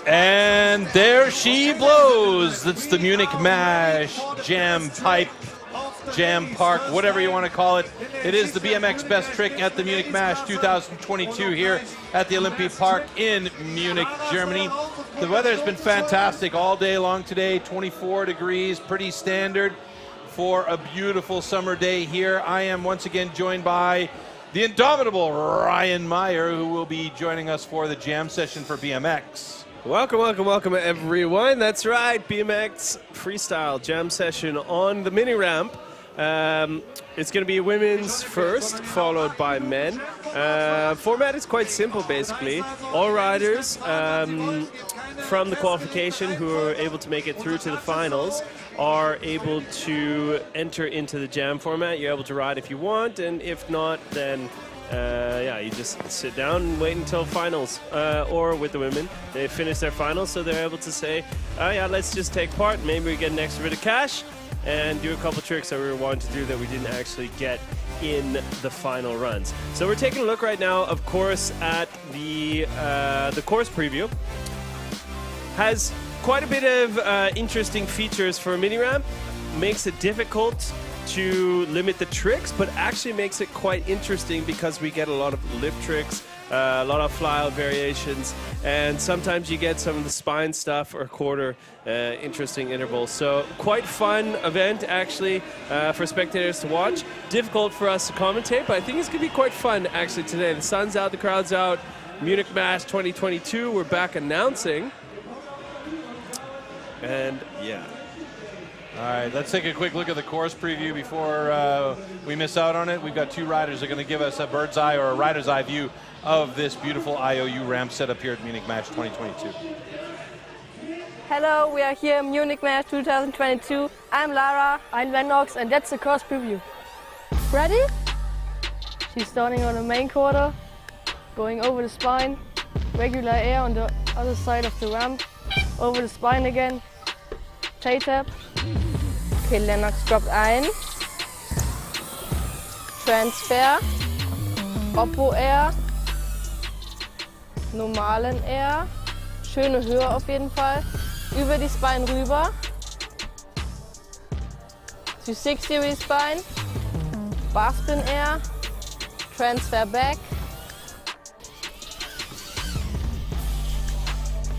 And there she blows. That's the Munich MASH Jam Pipe, Jam Park, whatever you want to call it. It is the BMX best trick at the Munich MASH 2022 here at the Olympiapark in Munich, Germany. The weather has been fantastic all day long today, 24 degrees, pretty standard for a beautiful summer day here. I am once again joined by the indomitable Ryan Meyer, who will be joining us for the jam session for BMX. Welcome, welcome, welcome everyone. That's right, BMX freestyle jam session on the mini ramp. It's going to be women's first, followed by men. Format is quite simple, basically. All riders from the qualification who are able to make it through to the finals are able to enter into the jam format. You're able to ride if you want, and if not, then yeah, you just sit down and wait until finals. Or with the women, they finish their finals, so they're able to say, oh yeah, let's just take part. Maybe we get an extra bit of cash and do a couple tricks that we were wanting to do that we didn't actually get in the final runs. So we're taking a look right now, of course, at the course preview. Has quite a bit of interesting features for a mini ramp. Makes it difficult to limit the tricks, but actually makes it quite interesting because we get a lot of lip tricks, a lot of fly-out variations, and sometimes you get some of the spine stuff or quarter interesting intervals. So quite fun event actually for spectators to watch. Difficult for us to commentate, but I think it's going to be quite fun actually today. The sun's out, the crowd's out. Munich MASH 2022, we're back announcing. And yeah. All right, let's take a quick look at the course preview before we miss out on it. We've got two riders that are going to give us a bird's eye or a rider's eye view of this beautiful IOU ramp set up here at Munich MASH 2022. Hello, we are here in Munich MASH 2022. I'm Lara, I'm Lennox, and that's the course preview. Ready? She's starting on the main quarter, going over the spine, regular air on the other side of the ramp, over the spine again, J-tap. Okay, Lennox droppt ein. Transfer. Oppo Air. Normalen Air. Schöne Höhe auf jeden Fall. Über die Spine rüber. 360 Respine. Barspin Air. Transfer back.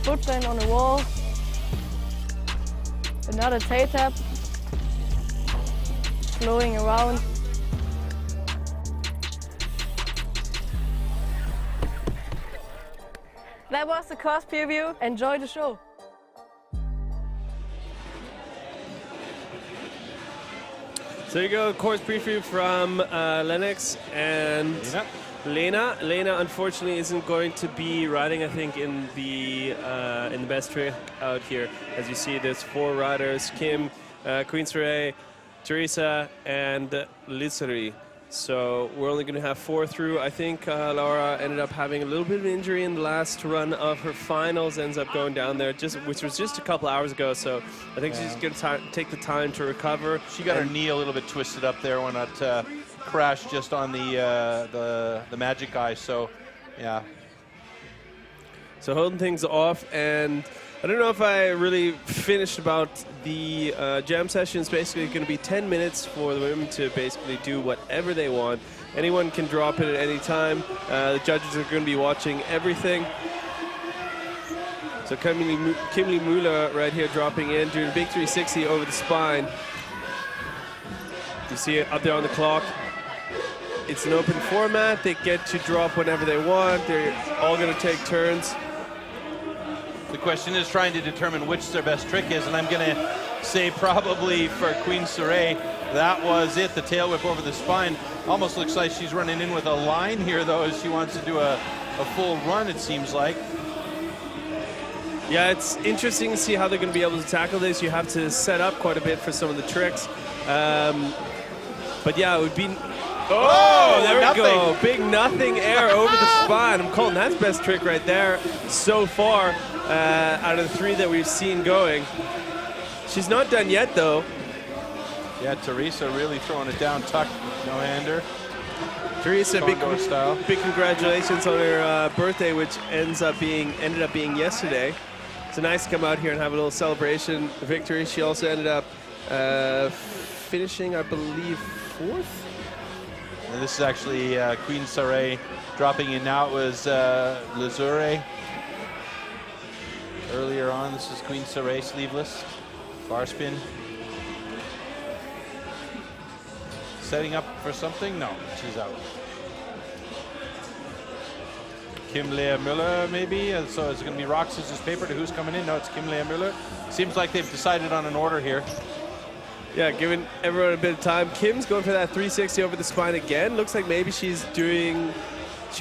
Footline on the wall. Another tail tap, flowing around. That was the course preview. Enjoy the show. So there you go, course preview from Lennox and Lena. Lena unfortunately isn't going to be riding, I think, in the best trick out here. As you see, there's 4 riders: Kim, Queen Saray, Teresa, and Lizari. So we're only going to have 4 through. I think Laura ended up having a little bit of injury in the last run of her finals. Ends up going down there, which was just a couple hours ago. So I think she's going to take the time to recover. She got her knee a little bit twisted up there when that crashed just on the magic eye. So yeah. So holding things off, and I don't know if I really finished about the jam session. It's basically going to be 10 minutes for the women to basically do whatever they want. Anyone can drop it at any time. The judges are going to be watching everything. So Kimberly Müller right here dropping in, doing a big 360 over the spine. You see it up there on the clock. It's an open format. They get to drop whenever they want. They're all going to take turns. The question is trying to determine which their best trick is, and I'm going to say probably for Queen Saray, that was it, the tail whip over the spine. Almost looks like she's running in with a line here, though, as she wants to do a full run, it seems like. Yeah, it's interesting to see how they're going to be able to tackle this. You have to set up quite a bit for some of the tricks. But yeah, it would be... Oh, there we go. Big nothing air over the spine. I'm calling that best trick right there so far out of the 3 that we've seen going. She's not done yet, though. Yeah, Teresa really throwing it down, tuck, no-hander. Teresa, big congratulations on her birthday, which ended up being yesterday. It's nice to come out here and have a little celebration victory. She also ended up finishing, I believe, 4th. And this is actually Queen Saray dropping in now. It was Lazure earlier on. This is Queen Saray sleeveless. Bar spin. Setting up for something? No, she's out. Kim Lea Müller, maybe? So is it going to be rock, scissors, paper to who's coming in? No, it's Kim Lea Müller. Seems like they've decided on an order here. Yeah, giving everyone a bit of time. Kim's going for that 360 over the spine again. Looks like maybe she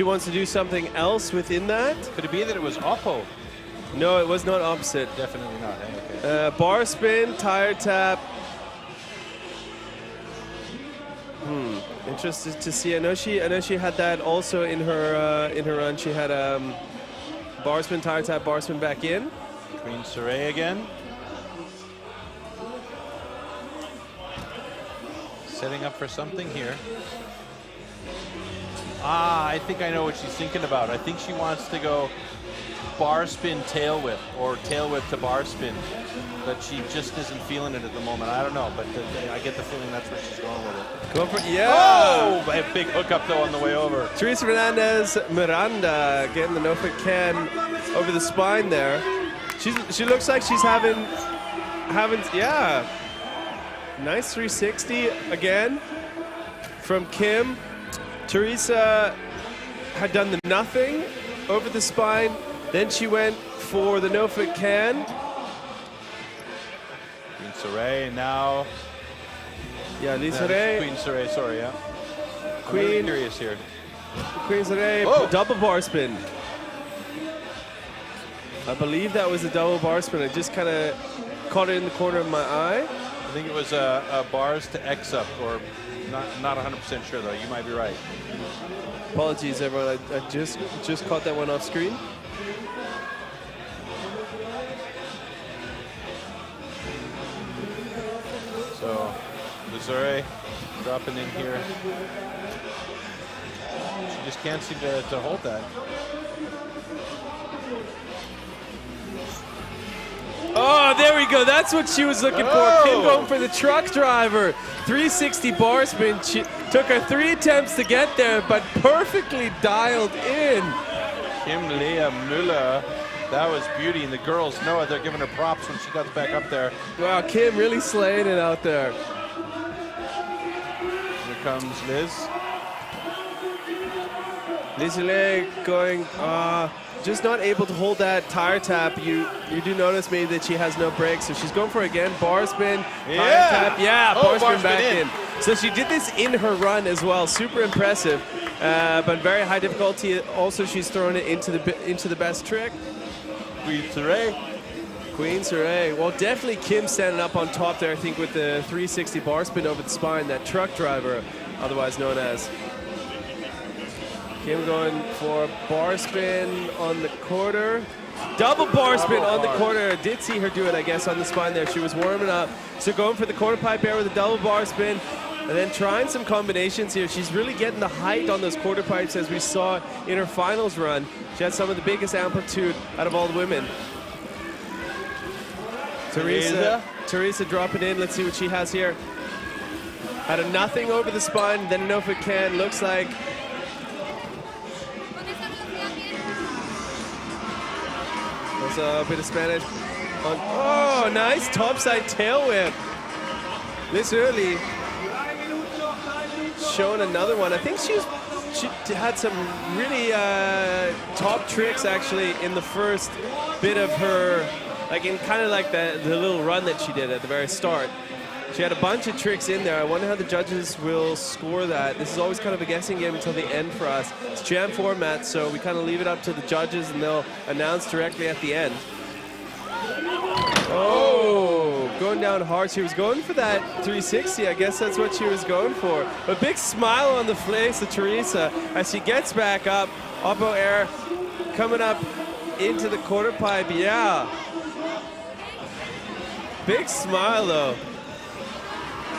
wants to do something else within that. Could it be that it was Oppo? No, it was not opposite. Definitely not. Okay. Bar spin, tire tap. Interested to see. I know she had that also in her run. She had bar spin, tire tap, bar spin back in. Queen Saray again. Setting up for something here. Ah, I think I know what she's thinking about. I think she wants to go bar spin tail whip or tail whip to bar spin, but she just isn't feeling it at the moment. I don't know, but I get the feeling that's where she's going with it. Go for, yeah! Oh, a big hookup though on the way over. Teresa Fernandez Miranda getting the no-fit can over the spine there. She looks like she's having yeah. Nice 360 again from Kim. Teresa had done the nothing over the spine. Then she went for the no-fit can. Queen Saray now. Yeah, Lisa Ray. Queen Saray, sorry, yeah. Queen. I'm really curious here. Queen Saray, double bar spin. I believe that was a double bar spin. I just kind of caught it in the corner of my eye. I think it was a bars to X up, or not 100% sure though. You might be right. Apologies, everyone. I just caught that one off screen. So, Missouri dropping in here. She just can't seem to hold that. Oh, there we go. That's what she was looking for. Kim going for the truck driver. 360 bar spin. She took her 3 attempts to get there, but perfectly dialed in. Kim Lea Müller. That was beauty, and the girls know it. They're giving her props when she got back up there. Wow, Kim really slaying it out there. Here comes Liz. Liz Leg going, just not able to hold that tire tap. You do notice maybe that she has no brakes, so she's going for again bar spin, tire tap, bar spin back in. So she did this in her run as well. Super impressive, but very high difficulty. Also, she's throwing it into the best trick. Queen Saray. Queen Saray. Well, definitely Kim standing up on top there, I think, with the 360 bar spin over the spine, that truck driver, otherwise known as. Kim going for bar spin on the quarter. Double bar spin on the quarter. Did see her do it, I guess, on the spine there. She was warming up. So going for the quarter pipe air with a double bar spin. And then trying some combinations here. She's really getting the height on those quarter pipes as we saw in her finals run. She had some of the biggest amplitude out of all the women. Teresa dropping in. Let's see what she has here. Had a nothing over the spine, then a no-fit can. Looks like there's a bit of Spanish. Oh, nice topside tail whip. This early. Showing another one. I think she had some really top tricks actually in the first bit of her, like in kind of like the little run that she did at the very start. She had a bunch of tricks in there. I wonder how the judges will score that. This is always kind of a guessing game until the end for us. It's jam format, so we kind of leave it up to the judges and they'll announce directly at the end. Oh, going down hard. She was going for that 360. I guess that's what she was going for. A big smile on the face of Teresa as she gets back up. Oppo air coming up into the quarter pipe. Yeah. Big smile though.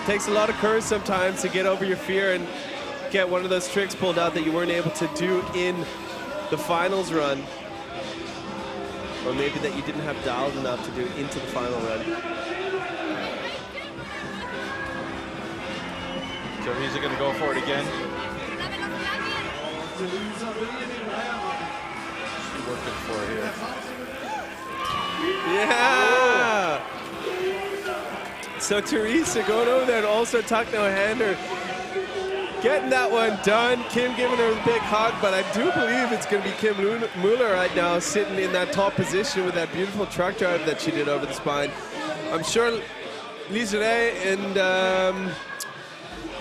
Takes a lot of courage sometimes to get over your fear and get one of those tricks pulled out that you weren't able to do in the finals run. or maybe that you didn't have dialed enough to do it into the final run. Teresa going to go for it again. She's working for it here. Yeah! So Teresa going over there and also tuck no hander. Getting that one done. Kim giving her a big hug, but I do believe it's going to be Kim Muller right now sitting in that top position with that beautiful truck drive that she did over the spine. I'm sure Lisa Ray and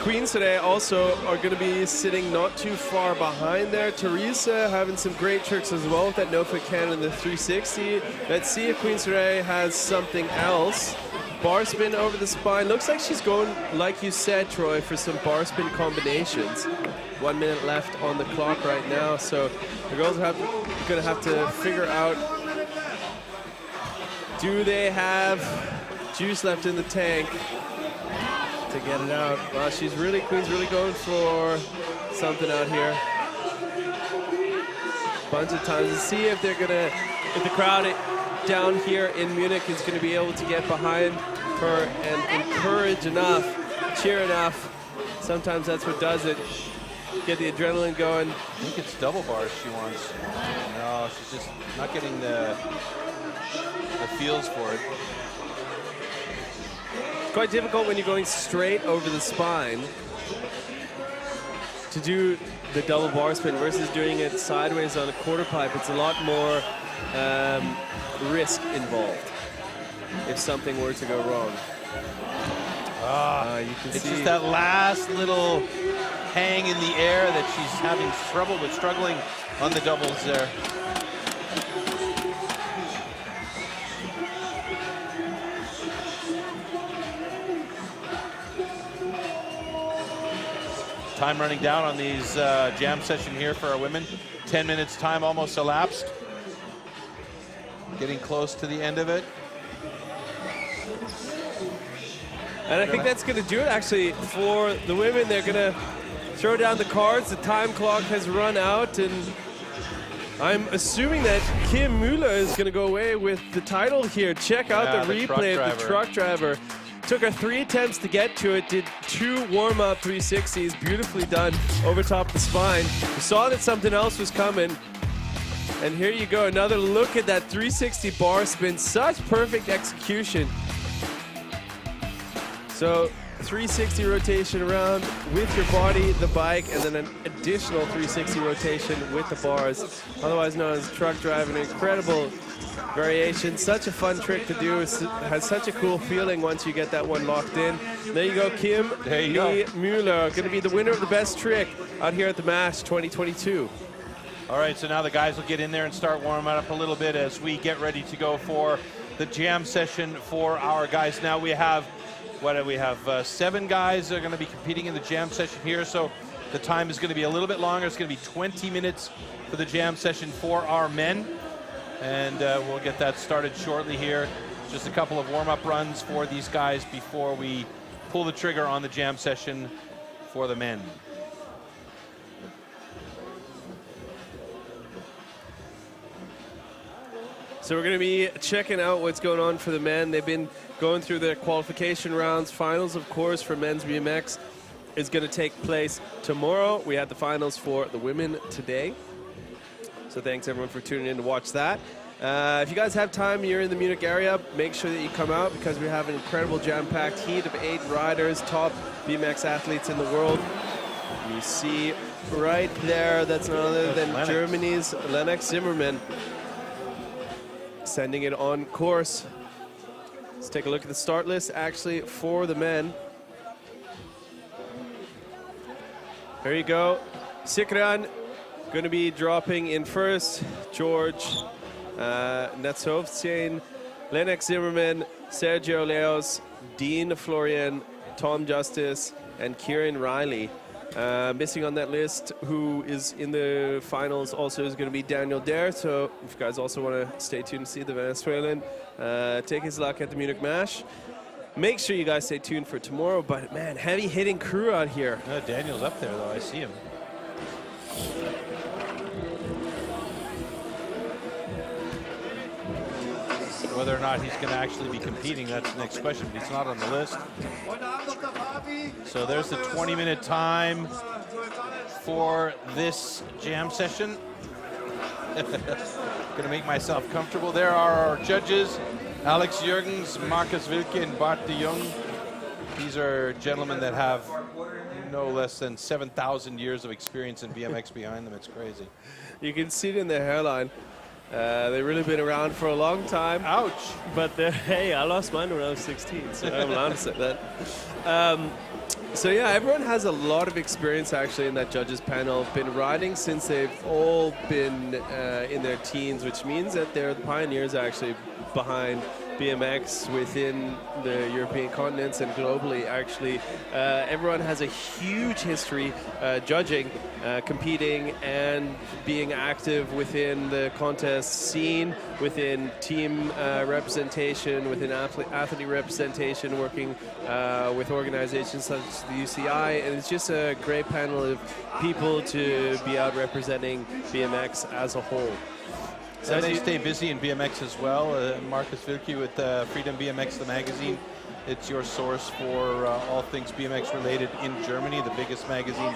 Queen today also are going to be sitting not too far behind there. Teresa having some great tricks as well with that no-foot cannon in the 360. Let's see if Queen Ray has something else. Bar spin over the spine. Looks like she's going, like you said, Troy, for some bar spin combinations. 1 minute left on the clock right now, so the girls are going to have to figure out, do they have juice left in the tank to get it out? Well, Queen's really going for something out here. Bunch of times to see if they're gonna, if the crowd down here in Munich is gonna be able to get behind her and encourage enough, cheer enough. Sometimes that's what does it. Get the adrenaline going. I think it's double bars she wants. No, she's just not getting the feels for it. It's quite difficult when you're going straight over the spine to do the double bar spin versus doing it sideways on a quarter pipe. It's a lot more risk involved if something were to go wrong. You can it's see just that last little hang in the air that she's having trouble with, struggling on the doubles there. Time running down on these jam session here for our women. 10 minutes time almost elapsed. Getting close to the end of it. And I think that's going to do it, actually, for the women. They're going to throw down the cards. The time clock has run out, and I'm assuming that Kim Müller is going to go away with the title here. Check out the replay of the truck driver. Took her 3 attempts to get to it, did 2 warm-up 360s, beautifully done over top of the spine. We saw that something else was coming. And here you go, another look at that 360 bar spin. Such perfect execution. So 360 rotation around with your body, the bike, and then an additional 360 rotation with the bars, otherwise known as truck drive. An incredible variation. Such a fun trick to do. It has such a cool feeling once you get that one locked in. There you go, Kim Müller, going to be the winner of the best trick out here at the MASH 2022. All right, so now the guys will get in there and start warming up a little bit as we get ready to go for the jam session for our guys. Now we have, what do we have? 7 guys that are going to be competing in the jam session here, so the time is going to be a little bit longer. It's going to be 20 minutes for the jam session for our men, and we'll get that started shortly here. Just a couple of warm-up runs for these guys before we pull the trigger on the jam session for the men. So we're going to be checking out what's going on for the men. They've been going through their qualification rounds. Finals, of course, for men's BMX is going to take place tomorrow. We had the finals for the women today. So thanks, everyone, for tuning in to watch that. If you guys have time, you're in the Munich area, make sure that you come out because we have an incredible jam-packed heat of 8 riders, top BMX athletes in the world. You see right there, that's none other than Germany's Lennox Zimmermann, sending it on course. Let's take a look at the start list actually for the men. There you go. Sikran going to be dropping in first. George Natsovtsen, Lennox Zimmermann, Sergio Leos, Dean Florian, Tom Justice, and Kieran Riley. Missing on that list, who is in the finals, also is going to be Daniel Dare. So if you guys also want to stay tuned to see the Venezuelan take his luck at the Munich MASH, make sure you guys stay tuned for tomorrow. But man, heavy hitting crew out here. Daniel's up there though, I see him. whether or not he's going to actually be competing, that's the next question, but he's not on the list. So there's the 20-minute time for this jam session. Gonna make myself comfortable. There are our judges, Alex Jürgens, Marcus Wilke, and Bart de Jong. These are gentlemen that have no less than 7,000 years of experience in BMX behind them. It's crazy. You can see it in their hairline. They've really been around for a long time. Ouch. But hey, I lost mine when I was 16, so I'm allowed to say that. So yeah, everyone has a lot of experience actually in that judges panel. Been riding since they've all been in their teens, which means that they're the pioneers actually behind BMX within the European continents and globally. Actually, everyone has a huge history judging, competing, and being active within the contest scene, within team representation, within athlete representation, working with organizations such as the UCI, and it's just a great panel of people to be out representing BMX as a whole. So they stay busy in BMX as well. Marcus Wilke with Freedom BMX, the magazine. It's your source for all things BMX related in Germany, the biggest magazine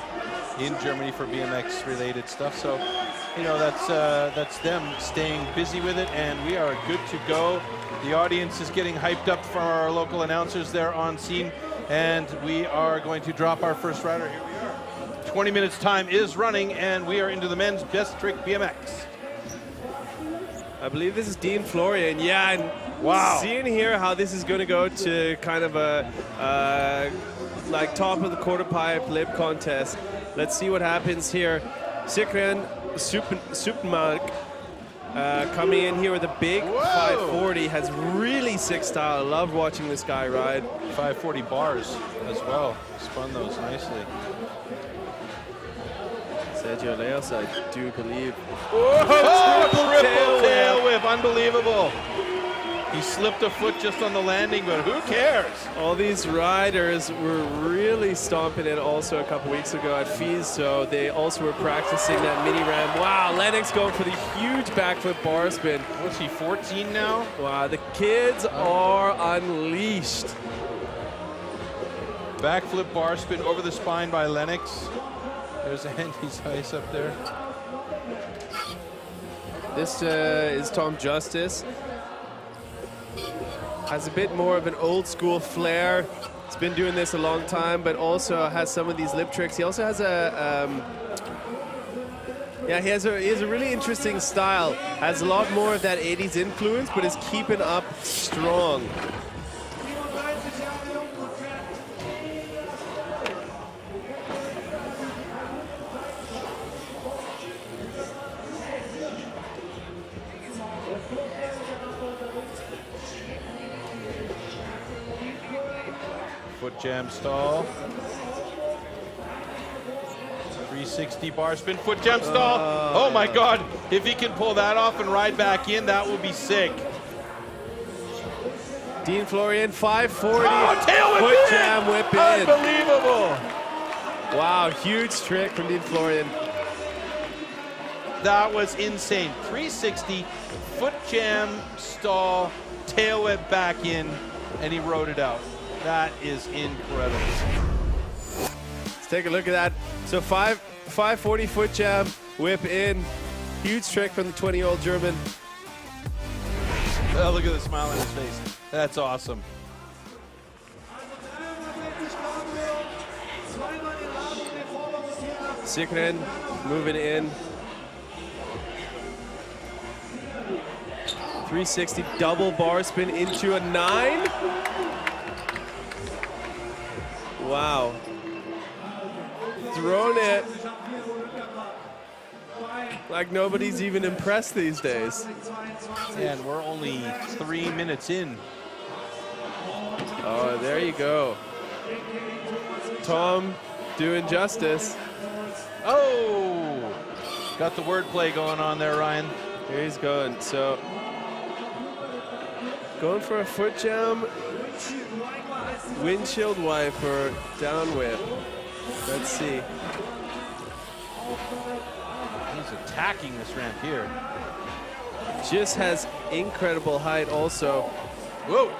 in Germany for BMX related stuff. So, you know, that's them staying busy with it, and we are good to go. The audience is getting hyped up for our local announcers there on scene, and we are going to drop our first rider. Here we are. 20 minutes time is running, and we are into the men's best trick BMX. I believe this is Dean Florian. Yeah, and wow. Seeing here how this is going to go to kind of a like top of the quarter pipe lip contest. Let's see what happens here. Sikren Suppenmark coming in here with a big 540. Has really sick style. I love watching this guy ride. 540 bars as well. Spun those nicely. Sergio Leos, I do believe. Oh, triple tail whip, unbelievable. He slipped a foot just on the landing, but who cares? All these riders were really stomping it also a couple weeks ago at FIS, so they also were practicing that mini ramp. Wow, Lennox going for the huge backflip bar spin. What's he, 14 now? Wow, the kids are unleashed. Backflip bar spin over the spine by Lennox. There's Andy's ice up there. This is Tom Justice. Has a bit more of an old school flair. He's been doing this a long time, but also has some of these lip tricks. He also has a, he has a really interesting style. Has a lot more of that 80s influence, but is keeping up strong. Foot jam stall. 360 bar spin, foot jam stall. Oh my God, if he can pull that off and ride back in, that will be sick. Dean Florian, 540. Oh, tail whip foot in. jam whip in. Unbelievable. Wow, huge trick from Dean Florian. That was insane. 360, foot jam, stall, tail whip back in, and he rode it out. That is incredible. Let's take a look at that. So 540 foot jam, whip in. Huge trick from the 20-year-old German. Oh, look at the smile on his face. That's awesome. Sikren moving in. 360 double bar spin into a 9. Wow. Thrown it like nobody's even impressed these days. And we're only 3 minutes in. Oh, there you go. Tom doing justice. Oh! Got the wordplay going on there, Ryan. Here he's going. So, going for a foot jam. Windshield wiper, down whip. Let's see. He's attacking this ramp here. just has incredible height also. Whoa.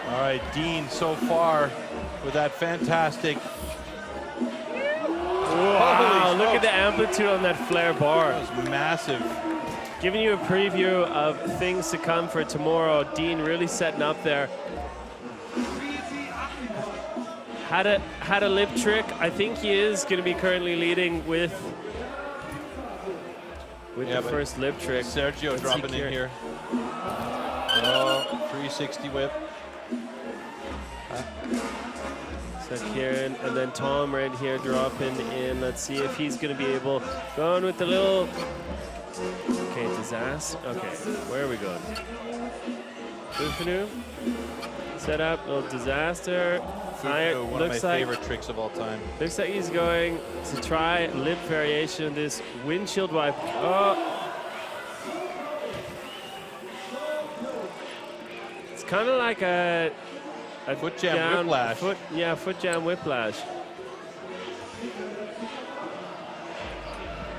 All right, Dean so far with that fantastic. Wow, look at the amplitude on that flare bar. That was massive. Giving you a preview of things to come for tomorrow. Dean really setting up there. Had a lip trick. I think he is going to be currently leading with the first lip trick. Sergio Let's dropping see in here. Oh, 360 whip. So Kieran and then Tom right here dropping in. Let's see if he's going to be able, going with the little, okay, disaster. Okay, where are we going? Boofanu. Set up, little disaster. One of my favorite tricks of all time. Looks like he's going to try lip variation of this windshield wipe. Oh. It's kind of like a foot jam whiplash. Foot jam whiplash.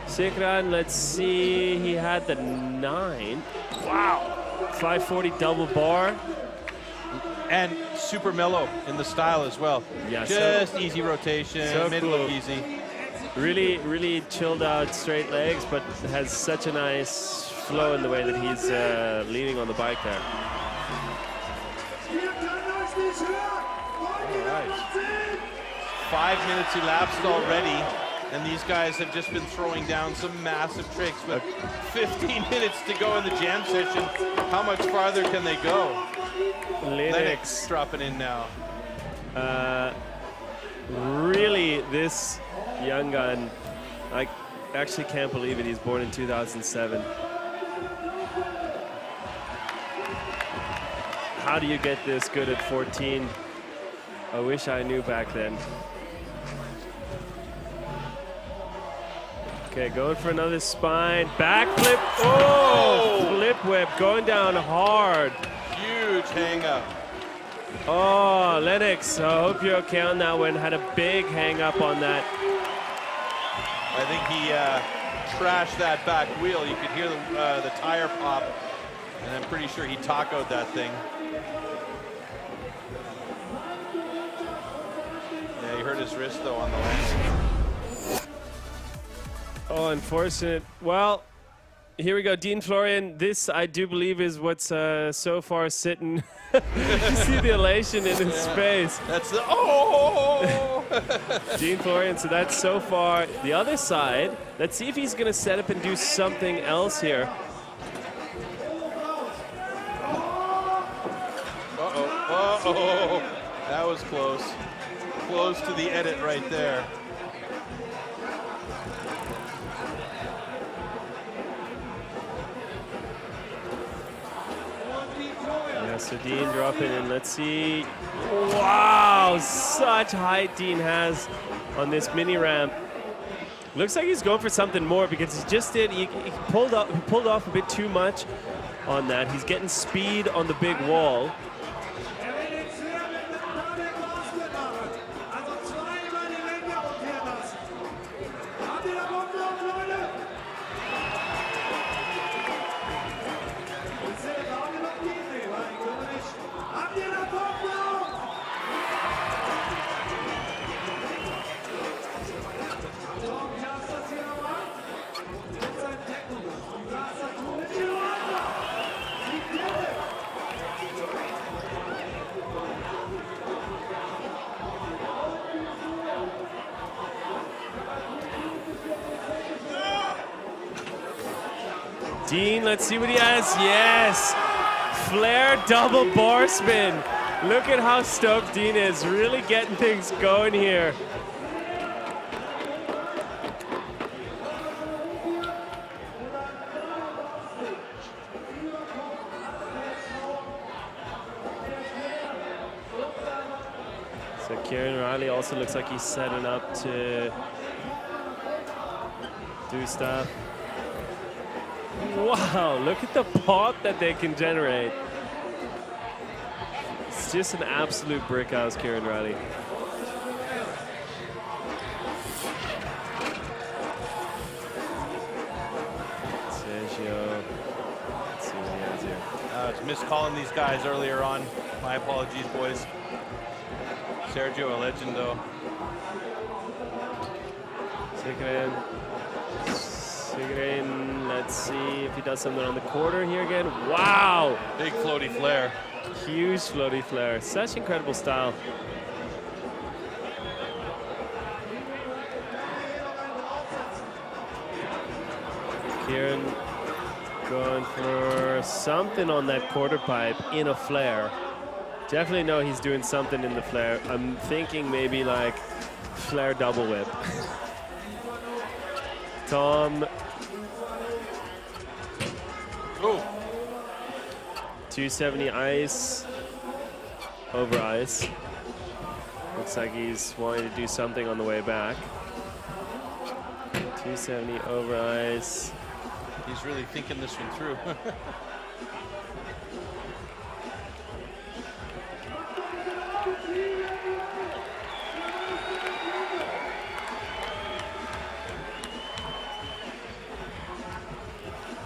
Sikran, let's see, he had the 9. Wow. 540 double bar. And super mellow in the style as well. Yeah, just easy rotation, so made it look easy. Really, really chilled out straight legs, but has such a nice flow in the way that he's leaning on the bike there. All right. 5 minutes elapsed already, and these guys have just been throwing down some massive tricks with 15 minutes to go in the jam session. How much farther can they go? Lennox dropping in now. Really, this young gun, I actually can't believe it. He's born in 2007. How do you get this good at 14? I wish I knew back then. Okay, going for another spine. Backflip. Oh! Flip whip going down hard. Huge hang up. Oh, Lennox, I hope you're okay on that one. Had a big hang up on that. I think he trashed that back wheel. You could hear the tire pop, and I'm pretty sure he tacoed that thing. Yeah, he hurt his wrist though on the landing. Oh, unfortunate. Well, here we go, Dean Florian. This, I do believe, is what's so far sitting. You see the elation in his face. That's the, oh! Dean Florian, so that's so far. The other side, let's see if he's going to set up and do something else here. Uh-oh, uh-oh. That was close. Close to the edit right there. So Dean dropping in, let's see. Wow, such height Dean has on this mini ramp. Looks like he's going for something more because he just did, he pulled off a bit too much on that. He's getting speed on the big wall. Dean, let's see what he has. Yes, flare double bar spin. Look at how stoked Dean is, really getting things going here. Kieran Riley also looks like he's setting up to do stuff. Wow, look at the pop that they can generate. It's just an absolute brick house, Kieran Riley. Sergio. Let's see what he has here. It's miscalling these guys earlier on. My apologies, boys. Sergio, a legend, though. Sigrid, let's see if he does something on the quarter here again. Wow! Big floaty flare. Huge floaty flare. Such incredible style. Kieran going for something on that quarter pipe in a flare. Definitely know he's doing something in the flare. I'm thinking maybe like flare double whip. Tom. Oh. 270 ice. Over ice. Looks like he's wanting to do something on the way back. 270 over ice. He's really thinking this one through.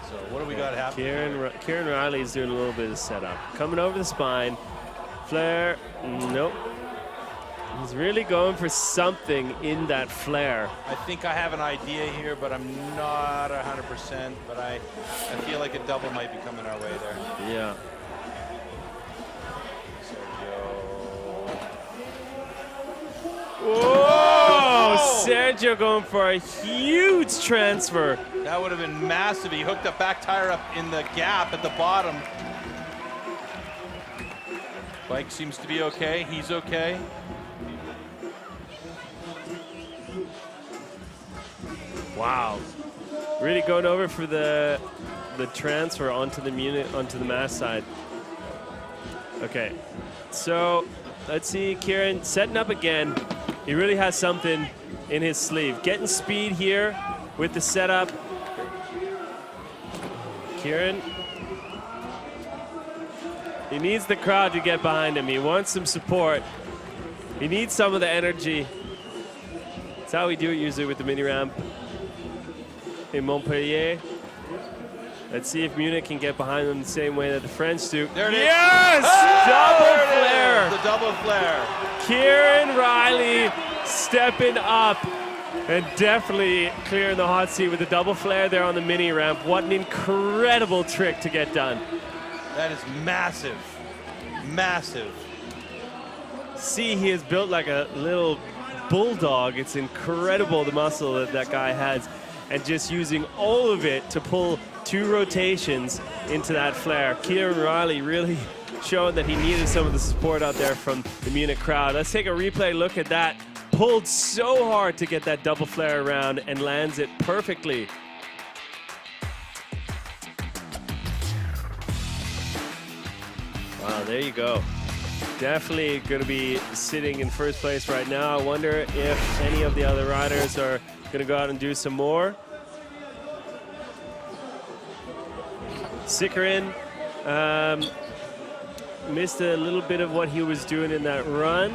So what do we got happening? Kieran Riley's doing a little bit of setup. Coming over the spine. Flare. Nope. He's really going for something in that flare. I think I have an idea here, but I'm not 100%. But I feel like a double might be coming our way there. Yeah. Whoa! Sergio going for a huge transfer. That would have been massive. He hooked a back tire up in the gap at the bottom. Bike seems to be okay. He's okay. Wow. Really going over for the transfer onto the MASH side. Okay. So let's see Kieran setting up again. He really has something in his sleeve. Getting speed here with the setup. Kieran. He needs the crowd to get behind him. He wants some support. He needs some of the energy. That's how we do it usually with the mini ramp in Montpellier. Let's see if Munich can get behind them the same way that the French do. There it is. Yes! Oh, Double flare. The double flare. Kieran Riley stepping up and definitely clearing the hot seat with the double flare there on the mini ramp. What an incredible trick to get done. That is massive. Massive. See, he is built like a little bulldog. It's incredible the muscle that that guy has. And just using all of it to pull 2 rotations into that flare. Kieran Riley really showing that he needed some of the support out there from the Munich crowd. Let's take a replay look at that. Pulled so hard to get that double flare around and lands it perfectly. Wow, there you go. Definitely going to be sitting in first place right now. I wonder if any of the other riders are going to go out and do some more. Sikarin missed a little bit of what he was doing in that run.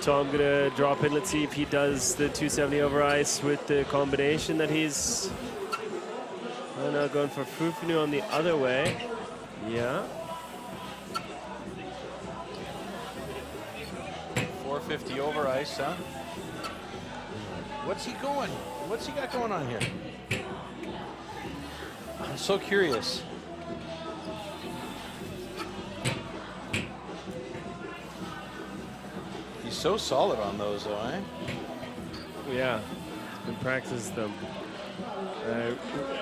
So I'm going to drop in. Let's see if he does the 270 over ice with the combination that he's now going for Fufunu on the other way. Yeah. 450 over ice, huh? What's he going? What's he got going on here? I'm so curious. He's so solid on those, though, eh? Yeah, he's been practicing them.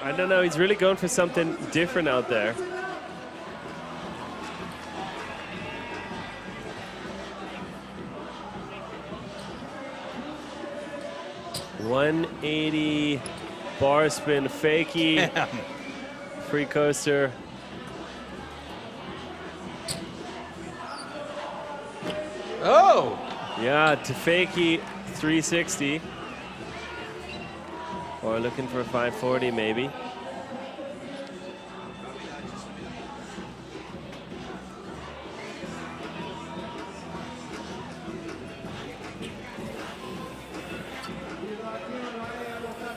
I don't know, he's really going for something different out there. .180 bar spin fakie. Damn. Free coaster. Oh! Yeah, to fakie 360. Or looking for a 540 maybe.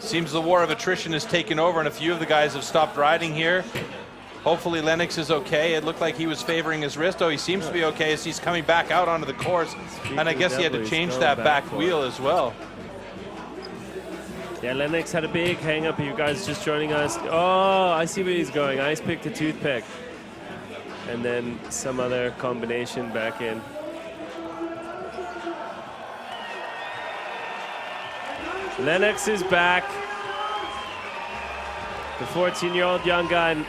Seems the war of attrition has taken over, and a few of the guys have stopped riding here. Hopefully Lennox is okay. It looked like he was favoring his wrist. Oh, he seems to be okay as he's coming back out onto the course. And I guess he had to change that back wheel as well. Yeah, Lennox had a big hang up. You guys just joining us. Oh, I see where he's going. Ice pick to toothpick. And then some other combination back in. Lennox is back. The 14-year-old young gun.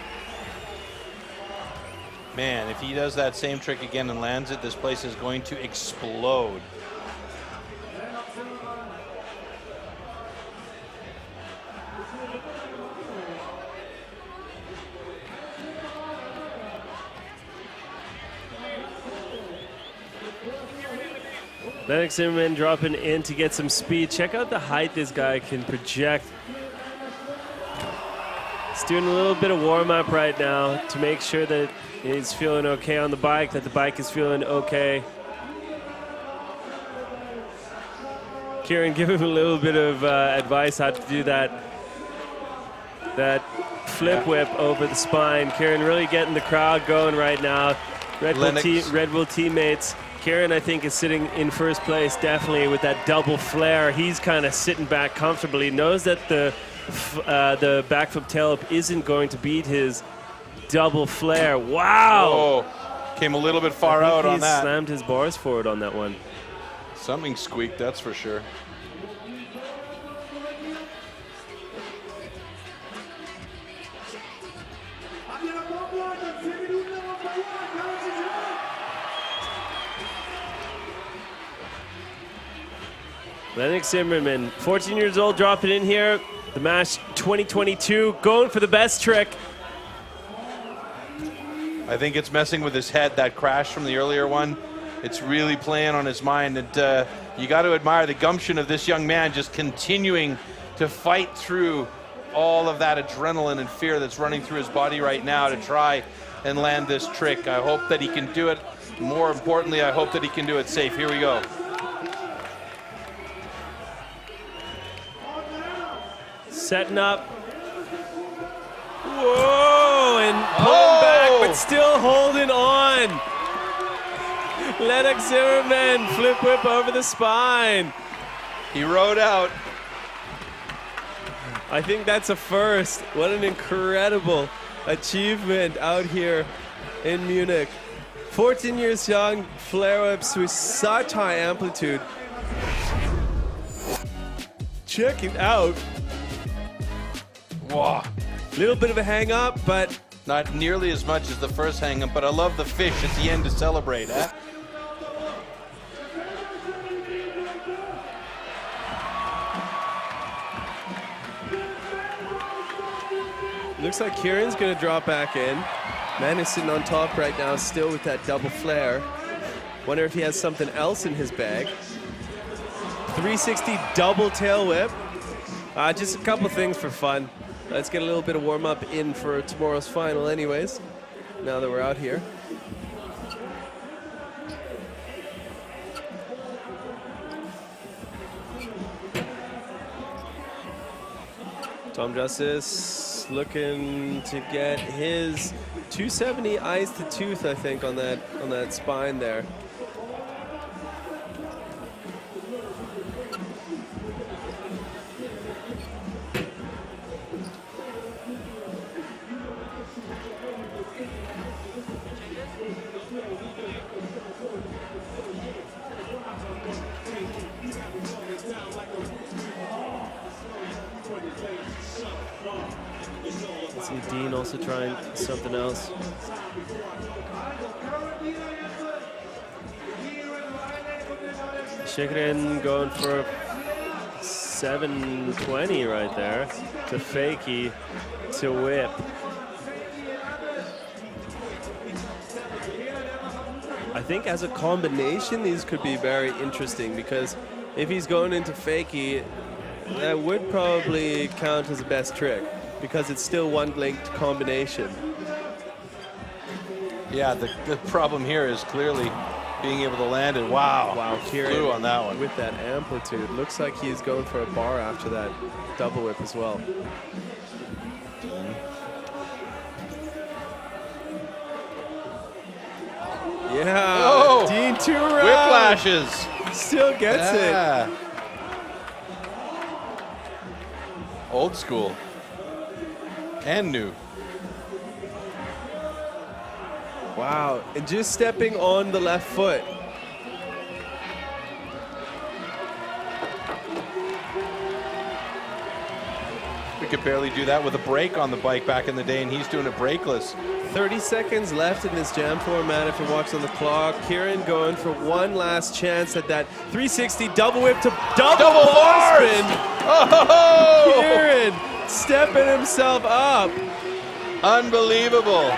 Man, if he does that same trick again and lands it, this place is going to explode. Lennox Zimmerman dropping in to get some speed. Check out the height this guy can project. He's doing a little bit of warm-up right now to make sure that he's feeling okay on the bike, that the bike is feeling okay. Kieran, give him a little bit of advice how to do that flip whip over the spine. Kieran really getting the crowd going right now. Red Bull teammates. Kieran, I think, is sitting in first place, definitely, with that double flare. He's kind of sitting back comfortably. Knows that the backflip tail-up isn't going to beat his double flare. Wow! Oh, came a little bit far out on that. He slammed his bars forward on that one. Something squeaked, that's for sure. Lennox Zimmerman, 14 years old, dropping in here. The MASH 2022, going for the best trick. I think it's messing with his head, that crash from the earlier one. It's really playing on his mind, and you got to admire the gumption of this young man, just continuing to fight through all of that adrenaline and fear that's running through his body right now to try and land this trick. I hope that he can do it. More importantly, I hope that he can do it safe. Here we go. Setting up. Whoa, and pulling back, but still holding on. Lennox Zimmerman, flip whip over the spine. He rode out. I think that's a first. What an incredible achievement out here in Munich. 14 years young, flare whips with such high amplitude. Check it out. Wow. Little bit of a hang up, but not nearly as much as the first hang up, but I love the fish at the end to celebrate, huh? Looks like Kieran's gonna drop back in. Man is sitting on top right now, still with that double flare. Wonder if he has something else in his bag. 360 double tail whip. Just a couple things for fun. Let's get a little bit of warm up in for tomorrow's final anyways, now that we're out here. Tom Justice looking to get his 270 eyes to tooth, I think, on that spine there. Dean also trying something else. Shikrin going for 720 right there to fakie to whip. I think as a combination, these could be very interesting, because if he's going into fakie, that would probably count as a best trick, because it's still one linked combination. Yeah, the problem here is clearly being able to land it. Wow, Wow, Kieran flew on that one. with that amplitude. Looks like he's going for a bar after that double whip as well. Yeah, Oh, Dean 2 round. Whiplashes. Still gets it. Yeah. Old school. And new. Wow, and just stepping on the left foot. We could barely do that with a brake on the bike back in the day, and he's doing it brakeless. 30 seconds left in this jam format if you watch on the clock. Kieran going for one last chance at that 360 double whip to double bar bars! spin. Oh! Kieran stepping himself up. Unbelievable.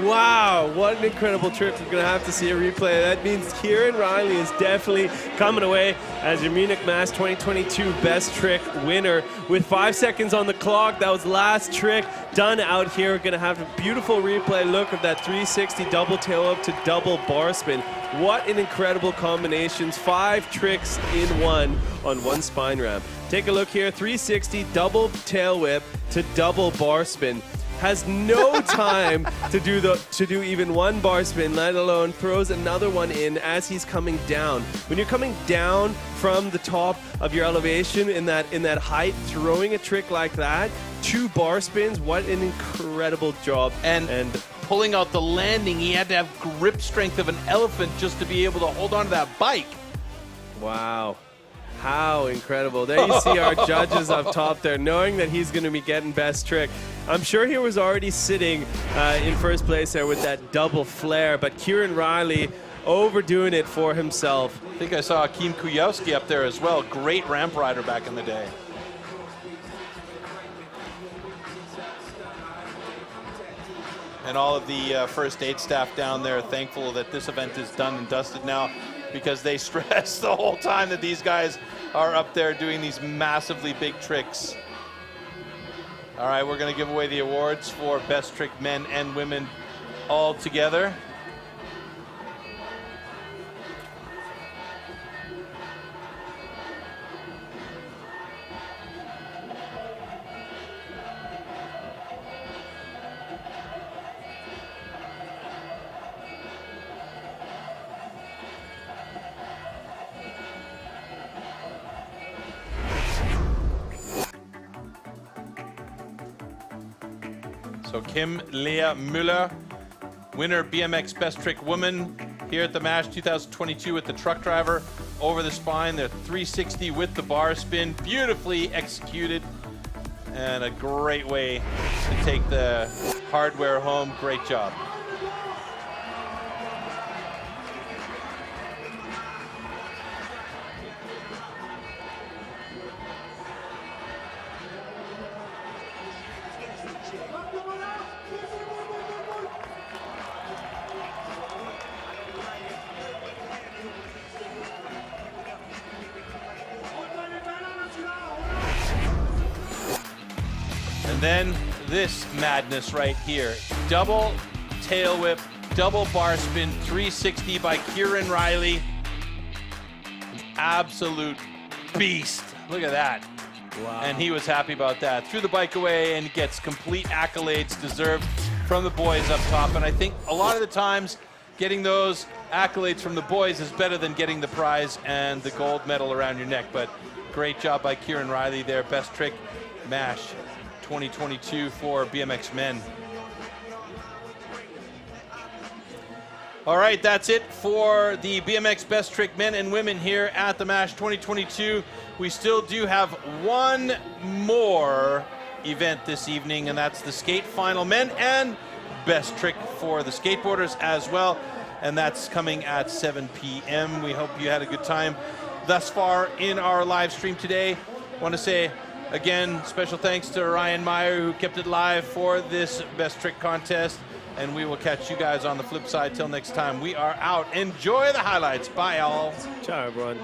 Wow, what an incredible trick. We're going to have to see a replay. That means Kieran Riley is definitely coming away as your Munich MASH 2022 best trick winner. With 5 seconds on the clock, that was last trick done out here. We're going to have a beautiful replay look of that 360 double tail up to double bar spin. What an incredible combinations. 5 tricks in one on one spine ramp. Take a look here, 360 double tail whip to double bar spin. Has no time to do even one bar spin, let alone throws another one in as he's coming down. When you're coming down from the top of your elevation in that height, throwing a trick like that, 2 bar spins, what an incredible job. And pulling out the landing, he had to have grip strength of an elephant just to be able to hold on to that bike. Wow. How incredible. There you see our judges up top there, knowing that he's going to be getting best trick. I'm sure he was already sitting in first place there with that double flare, but Kieran Riley overdoing it for himself. I think I saw Akim Kujawski up there as well. Great ramp rider back in the day. And all of the first aid staff down there thankful that this event is done and dusted now, because they stress the whole time that these guys are up there doing these massively big tricks. All right, we're going to give away the awards for best trick men and women all together. So Kim Lea Müller, winner BMX Best Trick Woman here at the MASH 2022 with the truck driver over the spine. The 360 with the bar spin, beautifully executed, and a great way to take the hardware home. Great job. And then this madness right here. Double tail whip, double bar spin, 360 by Kieran Riley. An absolute beast. Look at that. Wow. And he was happy about that. Threw the bike away and gets complete accolades deserved from the boys up top. And I think a lot of the times getting those accolades from the boys is better than getting the prize and the gold medal around your neck. But great job by Kieran Riley there. Best trick MASH 2022 for BMX men. All right, that's it for the BMX Best Trick men and women here at the MASH 2022. We still do have one more event this evening, and that's the skate final men and best trick for the skateboarders as well. And that's coming at 7 p.m. We hope you had a good time thus far in our live stream today. I want to say Again, special thanks to Ryan Meyer, who kept it live for this Best Trick contest. And we will catch you guys on the flip side. Till next time, we are out. Enjoy the highlights. Bye, all. Ciao, everyone.